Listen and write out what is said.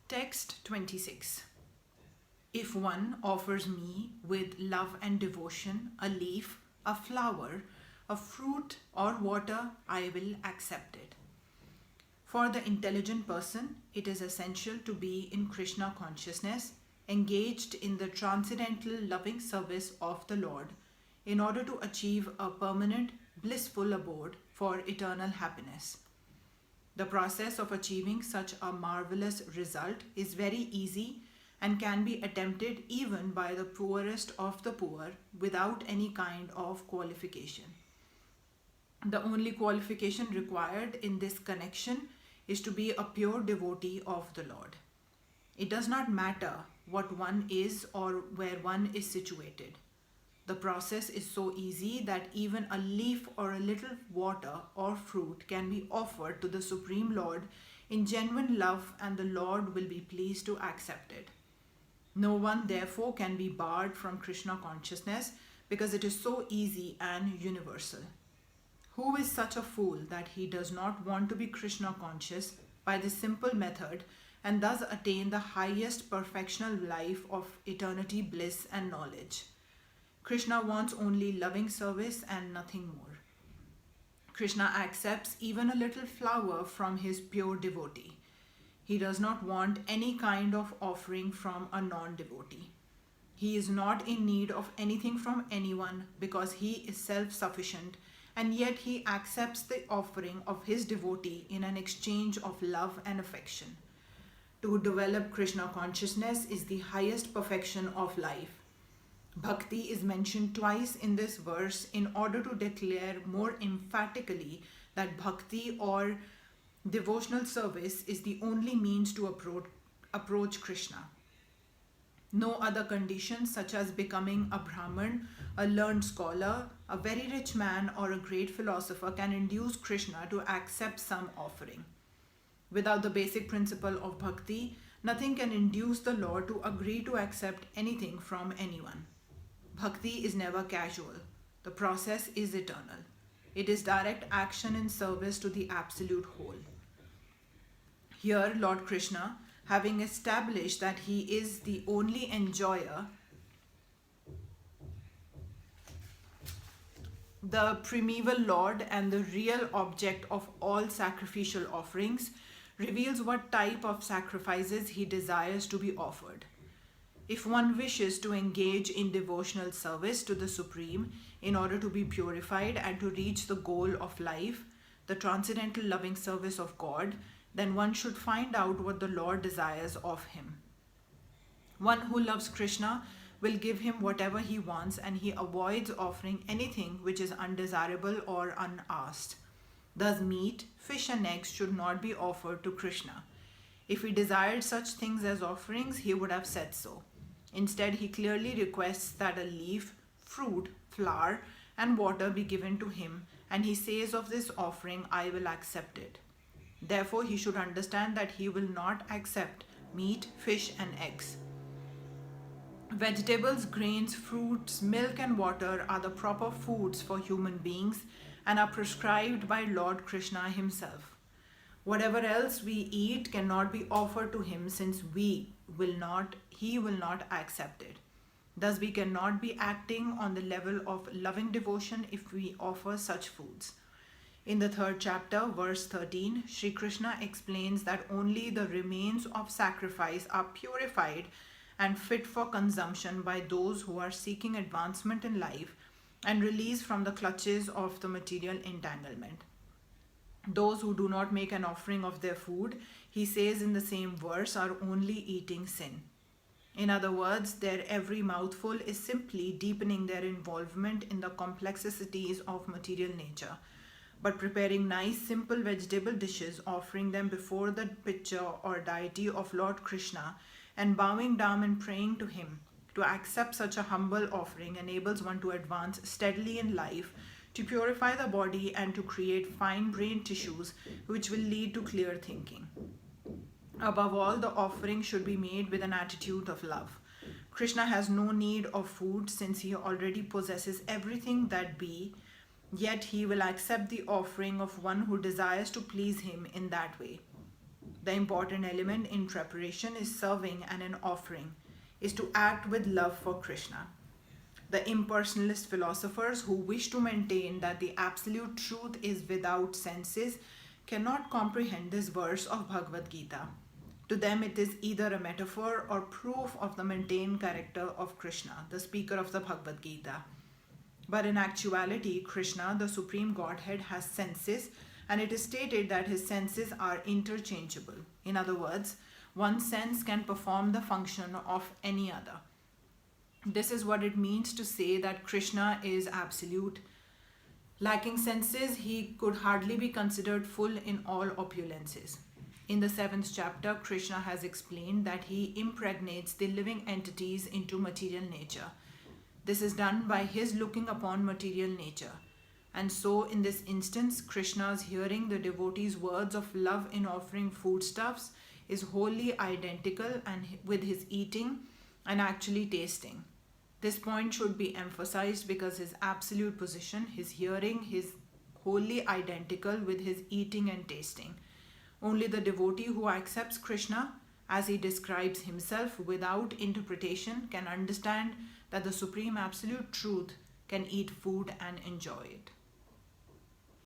Text 26. If one offers me with love and devotion a leaf, a flower, a fruit, or water, I will accept it. For the intelligent person, it is essential to be in Krishna consciousness, engaged in the transcendental loving service of the Lord, in order to achieve a permanent, blissful abode for eternal happiness. The process of achieving such a marvelous result is very easy and can be attempted even by the poorest of the poor without any kind of qualification. The only qualification required in this connection is to be a pure devotee of the Lord. It does not matter what one is or where one is situated. The process is so easy that even a leaf or a little water or fruit can be offered to the Supreme Lord in genuine love, and the Lord will be pleased to accept it. No one therefore can be barred from Krishna consciousness because it is so easy and universal. Who is such a fool that he does not want to be Krishna conscious by this simple method and thus attain the highest perfectional life of eternity, bliss and knowledge? Krishna wants only loving service and nothing more. Krishna accepts even a little flower from his pure devotee. He does not want any kind of offering from a non-devotee. He is not in need of anything from anyone because he is self-sufficient, and yet he accepts the offering of his devotee in an exchange of love and affection. To develop Krishna consciousness is the highest perfection of life. Bhakti is mentioned twice in this verse in order to declare more emphatically that bhakti or devotional service is the only means to approach Krishna. No other conditions such as becoming a Brahman, a learned scholar, a very rich man or a great philosopher can induce Krishna to accept some offering. Without the basic principle of bhakti, nothing can induce the Lord to agree to accept anything from anyone. Bhakti is never casual. The process is eternal. It is direct action in service to the absolute whole. Here, Lord Krishna, having established that he is the only enjoyer, the primeval Lord and the real object of all sacrificial offerings, reveals what type of sacrifices he desires to be offered. If one wishes to engage in devotional service to the Supreme in order to be purified and to reach the goal of life, the transcendental loving service of God, then one should find out what the Lord desires of him. One who loves Krishna will give him whatever he wants, and he avoids offering anything which is undesirable or unasked. Thus meat, fish and eggs should not be offered to Krishna. If he desired such things as offerings, he would have said so. Instead, he clearly requests that a leaf, fruit, flower, and water be given to him, and he says of this offering, I will accept it. Therefore, he should understand that he will not accept meat, fish, and eggs. Vegetables, grains, fruits, milk, and water are the proper foods for human beings and are prescribed by Lord Krishna himself. Whatever else we eat cannot be offered to him, since he will not accept it. Thus we cannot be acting on the level of loving devotion if we offer such foods. In the 3rd chapter, verse 13, Sri Krishna explains that only the remains of sacrifice are purified and fit for consumption by those who are seeking advancement in life and release from the clutches of the material entanglement. Those who do not make an offering of their food, he says in the same verse, are only eating sin. In other words, their every mouthful is simply deepening their involvement in the complexities of material nature. But preparing nice, simple vegetable dishes, offering them before the picture or deity of Lord Krishna, and bowing down and praying to him to accept such a humble offering enables one to advance steadily in life, to purify the body, and to create fine brain tissues which will lead to clear thinking. Above all, the offering should be made with an attitude of love. Krishna has no need of food since he already possesses everything that be, yet he will accept the offering of one who desires to please him in that way. The important element in preparation is serving, and an offering is to act with love for Krishna. The impersonalist philosophers who wish to maintain that the absolute truth is without senses cannot comprehend this verse of Bhagavad Gita. To them, it is either a metaphor or proof of the maintained character of Krishna, the speaker of the Bhagavad Gita. But in actuality, Krishna, the Supreme Godhead, has senses, and it is stated that his senses are interchangeable. In other words, one sense can perform the function of any other. This is what it means to say that Krishna is absolute. Lacking senses, he could hardly be considered full in all opulences. In the 7th chapter, Krishna has explained that he impregnates the living entities into material nature. This is done by his looking upon material nature. And so, in this instance, Krishna's hearing the devotees' words of love in offering foodstuffs is wholly identical and with his eating and actually tasting. This point should be emphasized because his absolute position, his hearing, is wholly identical with his eating and tasting. Only the devotee who accepts Krishna as he describes himself without interpretation can understand that the Supreme Absolute Truth can eat food and enjoy it.